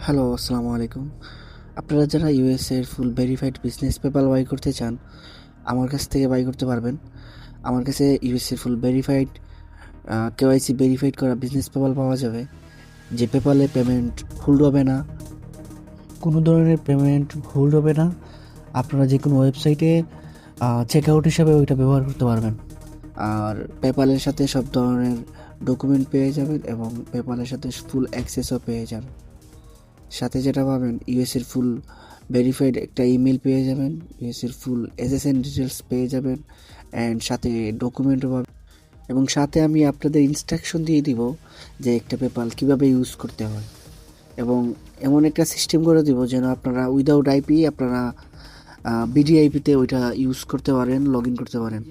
Hello, আসসালামু আলাইকুম। আপনারা যারা ইউএসএর ফুল ভেরিফাইড বিজনেস পেপ্যাল বাই করতে চান, আমার কাছ থেকে বাই করতে পারবেন। আমার কাছে ইউএসএর ফুল ভেরিফাইড কেওয়াইসি ভেরিফাইড করা বিজনেস পেপ্যাল পাওয়া যাবে, যে পেপ্যালে পেমেন্ট হোল্ড হবে না, কোনো ধরনের পেমেন্ট হোল্ড হবে না। আপনারা যে কোনো ওয়েবসাইটে চেক আউট হিসাবে ওইটা ব্যবহার করতে পারবেন। আর পেপ্যালের সাথে সব ধরনের ডকুমেন্ট পেয়ে যাবেন এবং পেপ্যালের সাথে ফুল অ্যাক্সেসও পেয়ে যাবেন। সাথে যেটা পাবেন, ইউএসের ফুল ভেরিফাইড একটা ইমেল পেয়ে যাবেন, ইউএসের ফুল এসএসএন ডিটেলস পেয়ে যাবেন, অ্যান্ড সাথে ডকুমেন্টও পাবেন। এবং সাথে আমি আপনাদের ইনস্ট্রাকশন দিয়ে দিব যে একটা পেপাল কীভাবে ইউজ করতে হয়, এবং এমন একটা সিস্টেম করে দিব যেন আপনারা উইদাউট আইপি আপনারা বিডিআইপিতে ওইটা ইউজ করতে পারেন, লগ ইন করতে পারেন।